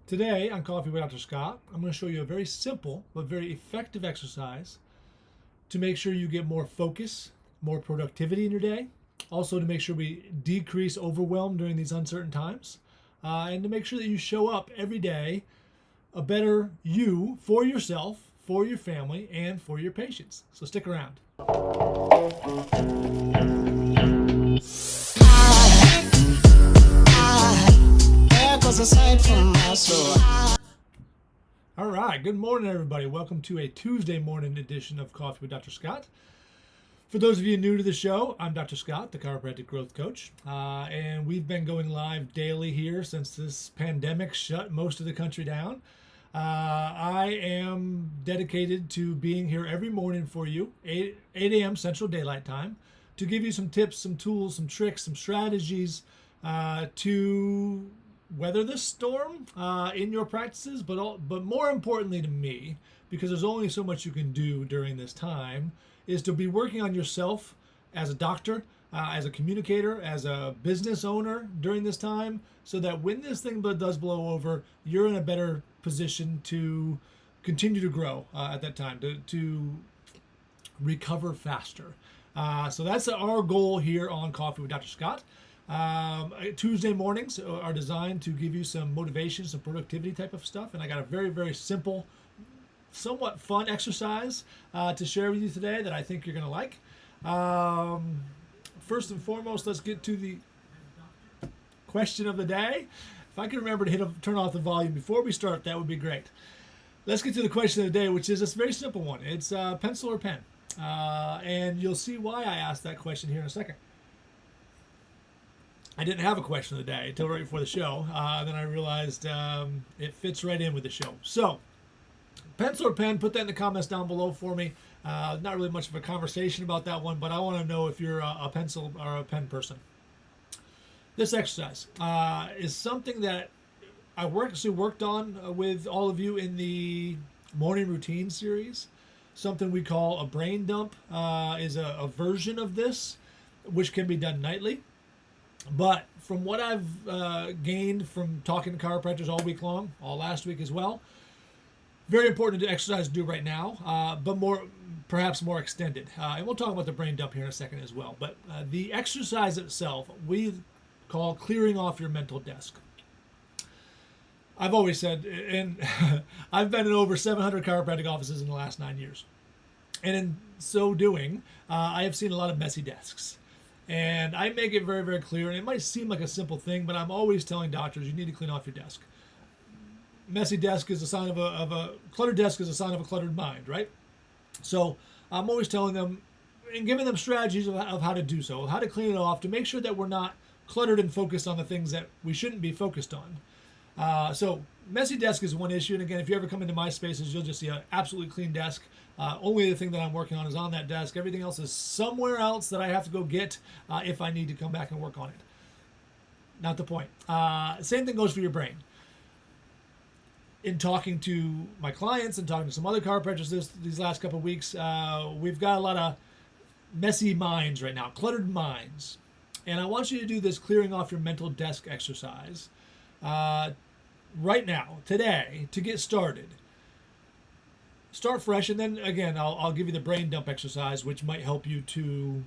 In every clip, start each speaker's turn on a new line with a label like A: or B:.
A: Today on Coffee with Dr. Scott, I'm going to show you a very simple but very effective exercise to make sure you get more focus, more productivity in your day. Also, to make sure we decrease overwhelm during these uncertain times, and to make sure that you show up every day a better you for yourself, for your family, and for your patients. So stick around. All right, good morning, everybody. Welcome to a Tuesday morning edition of Coffee with Dr. Scott. For those of you new to the show, I'm Dr. Scott, the chiropractic growth coach, and we've been going live daily here since this pandemic shut most of the country down. I am dedicated to being here every morning for you, 8 a.m. Central Daylight Time, to give you some tips, some tools, some tricks, some strategies to weather this storm in your practices, but more importantly to me, because there's only so much you can do during this time, is to be working on yourself as a doctor, as a communicator, as a business owner during this time, so that when this thing does blow over, you're in a better position to continue to grow at that time, to recover faster. So that's our goal here on Coffee with Dr. Scott. Tuesday mornings are designed to give you some motivation, some productivity type of stuff. And I got a very, very simple, somewhat fun exercise to share with you today that I think you're going to like. First and foremost, let's get to the question of the day. If I can remember to turn off the volume before we start, that would be great. Let's get to the question of the day, which is this very simple one. It's pencil or pen. And you'll see why I asked that question here in a second. I didn't have a question of the day until right before the show. Then I realized it fits right in with the show. So, pencil or pen, put that in the comments down below for me. Not really much of a conversation about that one, but I want to know if you're a pencil or a pen person. This exercise is something that I worked on with all of you in the morning routine series. Something we call a brain dump is a version of this, which can be done nightly. But from what I've gained from talking to chiropractors all week long, all last week as well, very important to exercise to do right now, but perhaps more extended. And we'll talk about the brain dump here in a second as well. But the exercise itself, we call clearing off your mental desk. I've always said, and I've been in over 700 chiropractic offices in the last 9 years. And in so doing, I have seen a lot of messy desks. And I make it very, very clear, and it might seem like a simple thing, but I'm always telling doctors, you need to clean off your desk. Messy desk is a sign of a cluttered desk is a sign of a cluttered mind, right? So I'm always telling them and giving them strategies of how to do so, how to clean it off, to make sure that we're not cluttered and focused on the things that we shouldn't be focused on. So messy desk is one issue, and again, if you ever come into my spaces, you'll just see an absolutely clean desk. Only the thing that I'm working on is on that desk. Everything else is somewhere else that I have to go get if I need to come back and work on it. Not the point. Same thing goes for your brain. In talking to my clients and talking to some other chiropractors these last couple of weeks, we've got a lot of messy minds right now, cluttered minds. And I want you to do this clearing off your mental desk exercise right now, today, to get started. Start fresh, and then again, I'll give you the brain dump exercise, which might help you to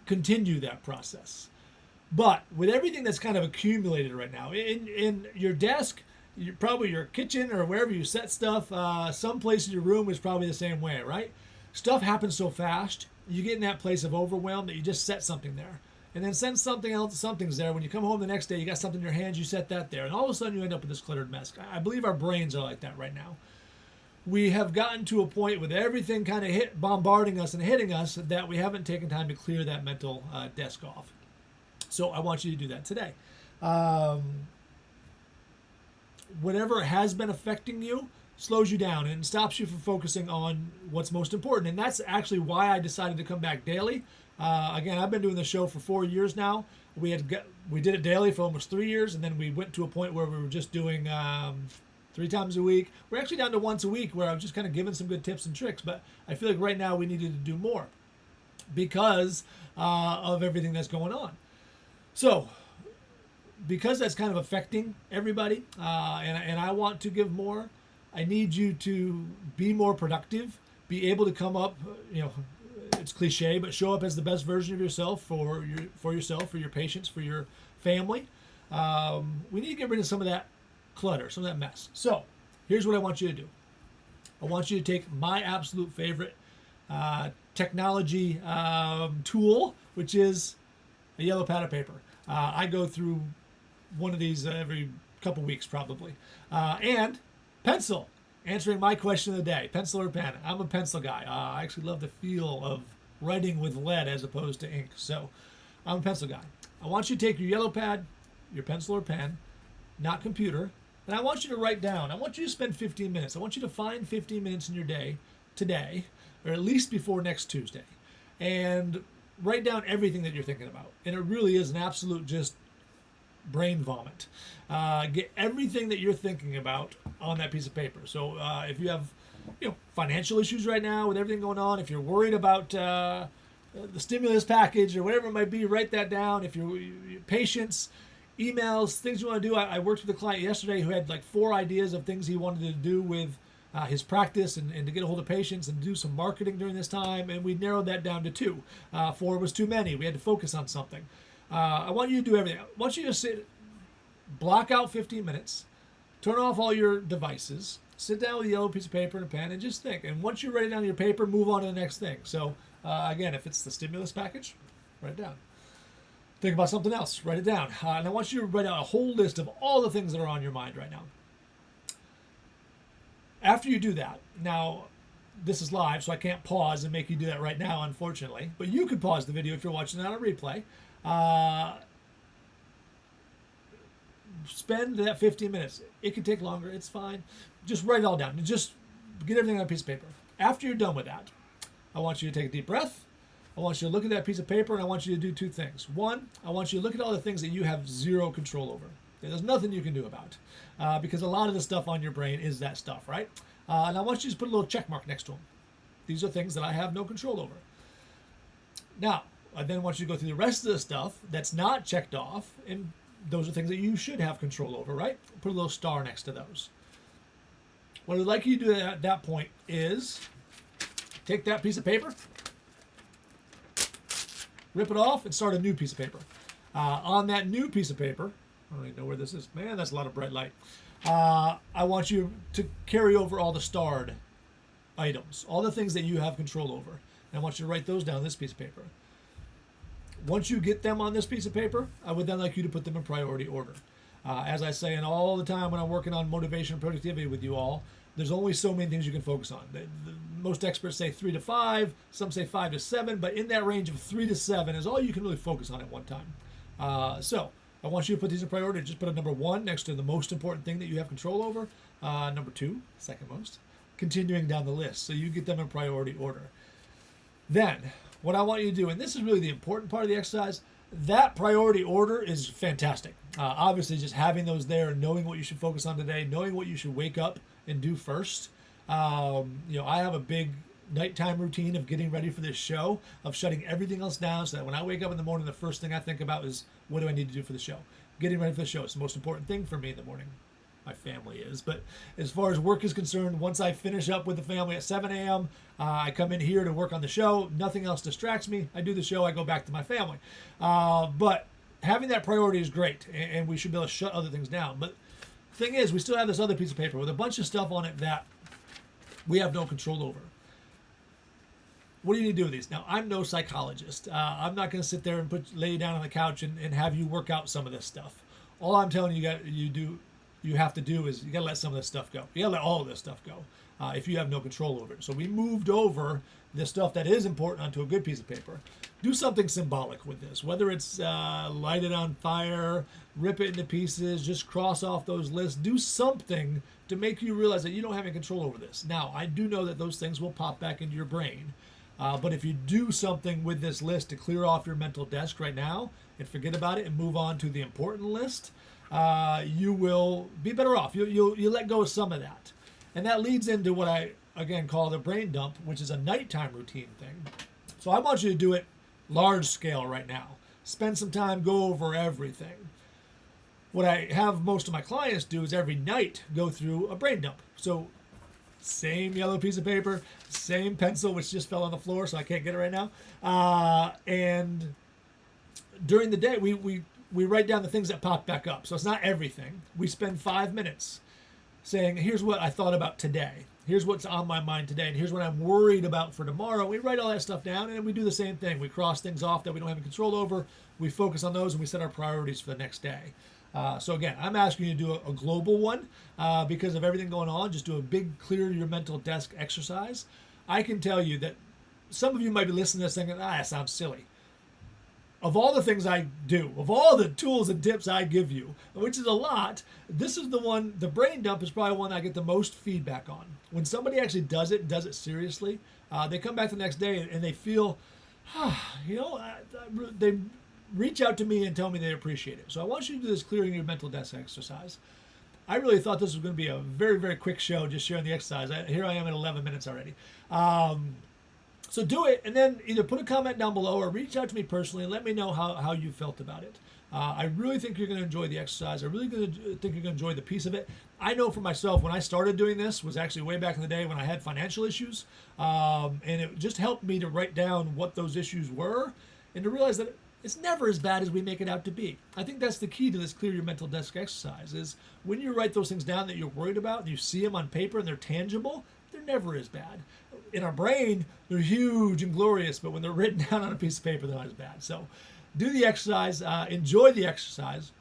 A: continue that process. But with everything that's kind of accumulated right now, in your desk, probably your kitchen or wherever you set stuff, some place in your room is probably the same way, right? Stuff happens so fast, you get in that place of overwhelm that you just set something there. And then send something else, something's there. When you come home the next day, you got something in your hands, you set that there. And all of a sudden you end up with this cluttered mess. I believe our brains are like that right now. We have gotten to a point with everything kind of bombarding us and hitting us that we haven't taken time to clear that mental desk off. So I want you to do that today. Whatever has been affecting you slows you down and stops you from focusing on what's most important. And that's actually why I decided to come back daily. Again, I've been doing the show for 4 years now. We did it daily for almost 3 years, and then we went to a point where we were just doing 3 times a week. We're actually down to once a week, where I'm just kind of giving some good tips and tricks. But I feel like right now we needed to do more because of everything that's going on. So because that's kind of affecting everybody, and I want to give more, I need you to be more productive, be able to come up, it's cliche, but show up as the best version of yourself for yourself, for your patients, for your family. We need to get rid of some of that clutter, some of that mess. So here's what I want you to do. I want you to take my absolute favorite technology tool, which is a yellow pad of paper. I go through one of these every couple weeks probably. And pencil, answering my question of the day, pencil or pen. I'm a pencil guy. I actually love the feel of writing with lead as opposed to ink. So I'm a pencil guy. I want you to take your yellow pad, your pencil or pen, not computer, and I want you to write down. I want you to spend 15 minutes. I want you to find 15 minutes in your day today, or at least before next Tuesday, and write down everything that you're thinking about. And it really is an absolute just brain vomit. Get everything that you're thinking about on that piece of paper. So if you have financial issues right now with everything going on, if you're worried about the stimulus package or whatever it might be, write that down. If you're patients, emails, things you want to do. I worked with a client yesterday who had like 4 ideas of things he wanted to do with his practice and to get a hold of patients and do some marketing during this time, and we narrowed that down to 2. 4 was too many. We had to focus on something. I want you to do everything. I want you to sit, block out 15 minutes, turn off all your devices, sit down with a yellow piece of paper and a pen, and just think. And once you write it down your paper, move on to the next thing. So again, if it's the stimulus package, write it down. Think about something else, write it down. And I want you to write out a whole list of all the things that are on your mind right now. After you do that, now this is live, so I can't pause and make you do that right now, unfortunately. But you can pause the video if you're watching it on a replay. Spend that 15 minutes. It can take longer. It's fine. Just write it all down. Just get everything on a piece of paper. After you're done with that, I want you to take a deep breath. I want you to look at that piece of paper, and I want you to do 2 things. 1, I want you to look at all the things that you have 0 control over. There's nothing you can do about, because a lot of the stuff on your brain is that stuff, right? And I want you to just put a little check mark next to them. These are things that I have no control over. Now, I then want you to go through the rest of the stuff that's not checked off, and those are things that you should have control over, right? Put a little star next to those. What I'd like you to do at that point is take that piece of paper, rip it off, and start a new piece of paper. On that new piece of paper, I don't even know where this is. Man, that's a lot of bright light. I want you to carry over all the starred items, all the things that you have control over. And I want you to write those down on this piece of paper. Once you get them on this piece of paper, I would then like you to put them in priority order. As I say, and all the time when I'm working on motivation and productivity with you all, there's only so many things you can focus on. Most experts say 3 to 5, some say 5 to 7, but in that range of 3 to 7 is all you can really focus on at one time. So I want you to put these in priority. Just put a number 1 next to the most important thing that you have control over. Number 2, second most. Continuing down the list, so you get them in priority order. Then, what I want you to do, and this is really the important part of the exercise, that priority order is fantastic. Obviously, just having those there and knowing what you should focus on today, knowing what you should wake up and do first. I have a big nighttime routine of getting ready for this show, of shutting everything else down so that when I wake up in the morning, the first thing I think about is, what do I need to do for the show? Getting ready for the show is the most important thing for me in the morning. My family is. But as far as work is concerned, once I finish up with the family at 7 a.m., I come in here to work on the show. Nothing else distracts me. I do the show. I go back to my family. But having that priority is great, and we should be able to shut other things down. But the thing is, we still have this other piece of paper with a bunch of stuff on it that we have no control over. What do you need to do with these? Now, I'm no psychologist. I'm not going to sit there and lay you down on the couch and have you work out some of this stuff. All I'm telling you you have to do is you got to let some of this stuff go. You got to let all of this stuff go if you have no control over it. So we moved over the stuff that is important onto a good piece of paper. Do something symbolic with this, whether it's light it on fire, rip it into pieces, just cross off those lists. Do something to make you realize that you don't have any control over this. Now, I do know that those things will pop back into your brain. But if you do something with this list to clear off your mental desk right now and forget about it and move on to the important list, you will be better off. You let go of some of that. And that leads into what I, again, call the brain dump, which is a nighttime routine thing. So I want you to do it large scale right now. Spend some time, go over everything. what I have most of my clients do is every night go through a brain dump. So same yellow piece of paper, same pencil, which just fell on the floor, so I can't get it right now. And during the day, we write down the things that pop back up. So it's not everything. We spend 5 minutes saying, here's what I thought about today. Here's what's on my mind today. And here's what I'm worried about for tomorrow. We write all that stuff down, and then we do the same thing. We cross things off that we don't have control over. We focus on those, and we set our priorities for the next day. So again, I'm asking you to do a global one because of everything going on. Just do a big clear your mental desk exercise. I can tell you that some of you might be listening to this thinking, that sounds silly. Of all the things I do, of all the tools and tips I give you, which is a lot, this is the one, the brain dump is probably one I get the most feedback on. When somebody actually does it seriously, they come back the next day and they feel, they reach out to me and tell me they appreciate it. So I want you to do this clearing your mental desk exercise. I really thought this was going to be a very, very quick show, just sharing the exercise. Here I am at 11 minutes already. So do it, and then either put a comment down below or reach out to me personally and let me know how you felt about it. I really think you're going to enjoy the exercise. I really think you're going to enjoy the piece of it. I know for myself, when I started doing this was actually way back in the day when I had financial issues, and it just helped me to write down what those issues were and to realize that it's never as bad as we make it out to be. I think that's the key to this clear your mental desk exercise is when you write those things down that you're worried about and you see them on paper and they're tangible, they're never as bad. In our brain, they're huge and glorious, but when they're written down on a piece of paper, they're not as bad. So do the exercise, enjoy the exercise,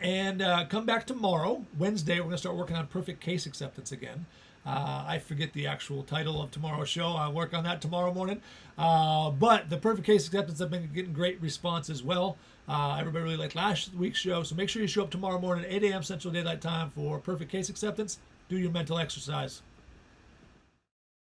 A: and come back tomorrow, Wednesday. We're going to start working on perfect case acceptance again. I forget the actual title of tomorrow's show. I'll work on that tomorrow morning. But the perfect case acceptance, I've been getting great response as well. Everybody really liked last week's show. So make sure you show up tomorrow morning at 8 a.m. Central Daylight Time for perfect case acceptance. Do your mental exercise.